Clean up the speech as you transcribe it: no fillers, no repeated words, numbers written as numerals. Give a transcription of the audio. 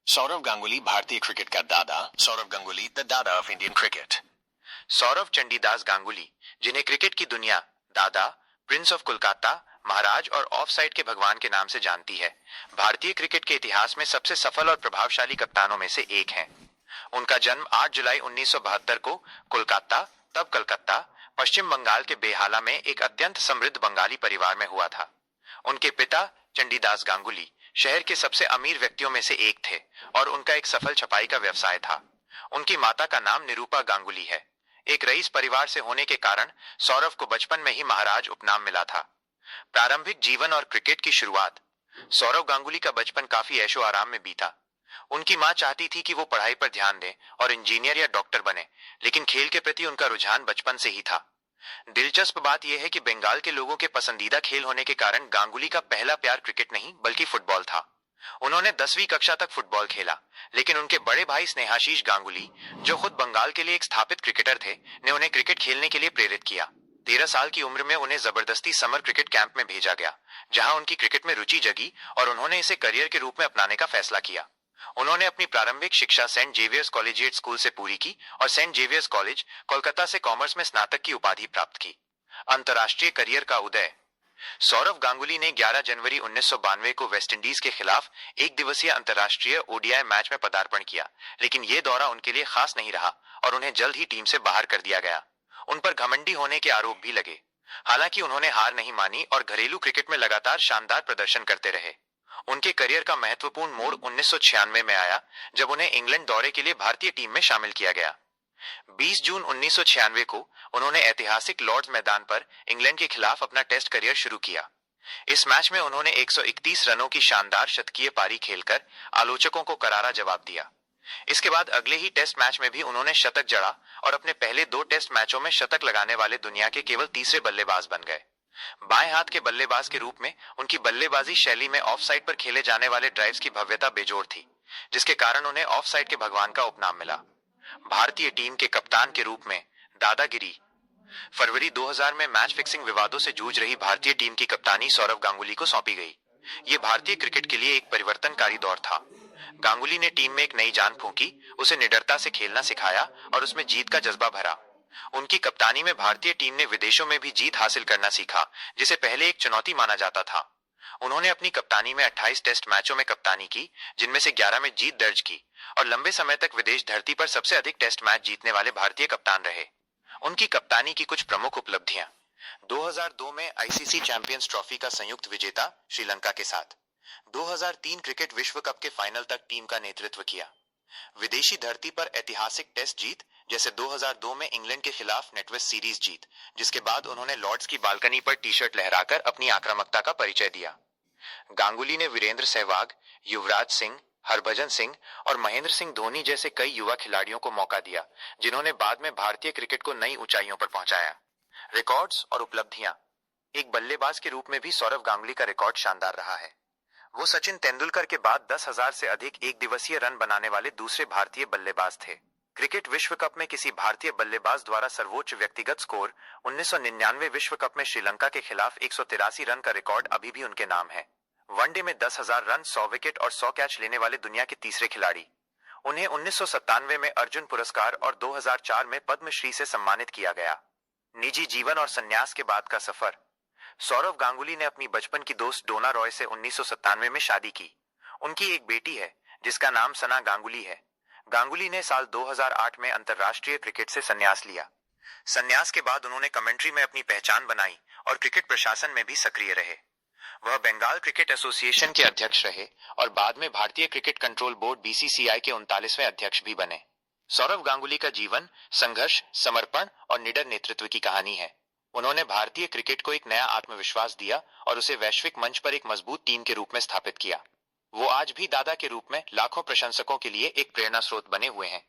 सौरव गांगुली भारतीय क्रिकेट का Dada. Sourav Ganguly the Dada of Indian cricket. Sourav Chandidas Ganguly, जिन्हें क्रिकेट की दुनिया दादा, प्रिंस ऑफ कोलकाता, महाराज और ऑफ साइड के भगवान के नाम से जानती है, भारतीय क्रिकेट के इतिहास में सबसे सफल और प्रभावशाली कप्तानों में से एक हैं। उनका जन्म 8 जुलाई 1972 को कोलकाता, तब कलकत्ता, पश्चिम बंगाल के बेहाला में एक अत्यंत समृद्ध बंगाली परिवार में हुआ था। उनके पिता चंडीदास गांगुली शहर के सबसे अमीर व्यक्तियों में से एक थे और उनका एक सफल छपाई का व्यवसाय था। उनकी माता का नाम निरूपा गांगुली है। एक रईस परिवार से होने के कारण सौरव को बचपन में ही महाराज उपनाम मिला था। प्रारंभिक जीवन और क्रिकेट की शुरुआत। सौरव गांगुली का बचपन काफी ऐशो आराम में बीता। उनकी मां चाहती थी कि वो पढ़ाई पर ध्यान दें और इंजीनियर या डॉक्टर बने, लेकिन खेल के प्रति उनका रुझान बचपन से ही था। दिलचस्प बात यह है कि बंगाल के लोगों के पसंदीदा खेल होने के कारण गांगुली का पहला प्यार क्रिकेट नहीं बल्कि फुटबॉल था। उन्होंने 10वीं कक्षा तक फुटबॉल खेला, लेकिन उनके बड़े भाई स्नेहाशीष गांगुली, जो खुद बंगाल के लिए एक स्थापित क्रिकेटर थे, ने उन्हें क्रिकेट खेलने के लिए प्रेरित किया। 13 साल की उम्र में उन्हें जबरदस्ती समर क्रिकेट कैंप में भेजा गया, जहां उनकी क्रिकेट में रुचि जगी और उन्होंने इसे करियर के रूप में अपनाने का फैसला किया। उन्होंने अपनी प्रारंभिक शिक्षा सेंट जेवियर्स कॉलेजिएट स्कूल से पूरी की और सेंट जेवियर्स कॉलेज, कोलकाता से कॉमर्स में स्नातक की उपाधि प्राप्त की। अंतर्राष्ट्रीय करियर का उदय। सौरव गांगुली ने 11 जनवरी 1992 को वेस्टइंडीज के खिलाफ एक दिवसीय अंतर्राष्ट्रीय ओडीआई मैच में पदार्पण किया, लेकिन यह दौरा उनके लिए खास नहीं रहा और उन्हें जल्द ही टीम से बाहर कर दिया गया। उन पर घमंडी होने के आरोप भी लगे। हालांकि उन्होंने हार नहीं मानी और घरेलू क्रिकेट में लगातार शानदार प्रदर्शन करते रहे। उनके करियर का महत्वपूर्ण मोड़ 1996 में आया, जब उन्हें इंग्लैंड दौरे के लिए भारतीय टीम में शामिल किया गया। 20 जून 1996 को उन्होंने ऐतिहासिक लॉर्ड्स मैदान पर इंग्लैंड के खिलाफ अपना टेस्ट करियर शुरू किया। इस मैच में उन्होंने 131 रनों की शानदार शतकीय पारी खेलकर आलोचकों को करारा जवाब दिया। इसके बाद अगले ही टेस्ट मैच में भी उन्होंने शतक जड़ा और अपने पहले 2 टेस्ट मैचों में शतक लगाने वाले दुनिया के केवल तीसरे बल्लेबाज बन गए। बाएं हाथ के बल्लेबाज के रूप में उनकी बल्लेबाजी शैली में ऑफ साइड पर खेले जाने वाले ड्राइव्स की भव्यता बेजोड़ थी, जिसके कारण उन्हें ऑफ साइड के भगवान का उपनाम मिला। भारतीय टीम के कप्तान के रूप में दादागिरी। फरवरी 2000 में मैच फिक्सिंग विवादों से जूझ रही भारतीय टीम की कप्तानी सौरव गांगुली को सौंपी गई। ये भारतीय क्रिकेट के लिए एक परिवर्तनकारी दौर था। गांगुली ने टीम में एक नई जान फूंकी, उसे निडरता से खेलना सिखाया और उसमें जीत का जज्बा भरा। उनकी कप्तानी में भारतीय टीम ने विदेशों में भी जीत हासिल करना सीखा, जिसे पहले एक चुनौती माना जाता था। उन्होंने अपनी कप्तानी में 28 टेस्ट मैचों में कप्तानी की, जिनमें से 11 में जीत दर्ज की और लंबे समय तक विदेश धरती पर सबसे अधिक टेस्ट मैच जीतने वाले भारतीय कप्तान रहे। उनकी कप्तानी की कुछ प्रमुख उपलब्धियां। 2002 में आईसीसी चैंपियंस ट्रॉफी का संयुक्त विजेता श्रीलंका के साथ। 2003 क्रिकेट विश्व कप के फाइनल तक टीम का नेतृत्व किया। विदेशी धरती पर ऐतिहासिक टेस्ट जीत, जैसे 2002 में इंग्लैंड के खिलाफ नेटवेस्ट सीरीज जीत, जिसके बाद उन्होंने लॉर्ड्स की बालकनी पर टी-शर्ट लहराकर अपनी आक्रामकता का परिचय दिया। गांगुली ने वीरेंद्र सहवाग, युवराज सिंह, हरभजन सिंह और महेंद्र सिंह धोनी जैसे कई युवा खिलाड़ियों को मौका दिया, जिन्होंने बाद में भारतीय क्रिकेट को नई ऊंचाइयों पर पहुंचाया। रिकॉर्ड्स और उपलब्धियां। एक बल्लेबाज के रूप में भी सौरव गांगुली का रिकॉर्ड शानदार रहा है। वो सचिन तेंदुलकर के बाद 10,000 से अधिक एक दिवसीय रन बनाने वाले दूसरे भारतीय बल्लेबाज थे। क्रिकेट विश्व कप में किसी भारतीय बल्लेबाज द्वारा सर्वोच्च व्यक्तिगत स्कोर 1999 विश्व कप में श्रीलंका के खिलाफ 183 रन का रिकॉर्ड अभी भी उनके नाम है। वनडे में 10,000 रन, 100 विकेट और 100 कैच लेने वाले दुनिया के तीसरे खिलाड़ी। उन्हें 1997 में अर्जुन पुरस्कार और 2004 में पद्मश्री से सम्मानित किया गया। निजी जीवन और संन्यास के बाद का सफर। सौरव गांगुली ने अपनी बचपन की दोस्त डोना रॉय से 1997 में शादी की। उनकी एक बेटी है जिसका नाम सना गांगुली है। गांगुली ने साल 2008 में अंतर्राष्ट्रीय क्रिकेट से संन्यास लिया। संन्यास के बाद उन्होंने कमेंट्री में अपनी पहचान बनाई और क्रिकेट प्रशासन में भी सक्रिय रहे। वह बंगाल क्रिकेट एसोसिएशन के अध्यक्ष रहे और बाद में भारतीय क्रिकेट कंट्रोल बोर्ड बीसीसीआई के 39वें अध्यक्ष भी बने। सौरव गांगुली का जीवन संघर्ष, समर्पण और निडर नेतृत्व की कहानी है। उन्होंने भारतीय क्रिकेट को एक नया आत्मविश्वास दिया और उसे वैश्विक मंच पर एक मजबूत टीम के रूप में स्थापित किया। वो आज भी दादा के रूप में लाखों प्रशंसकों के लिए एक प्रेरणा स्रोत बने हुए हैं।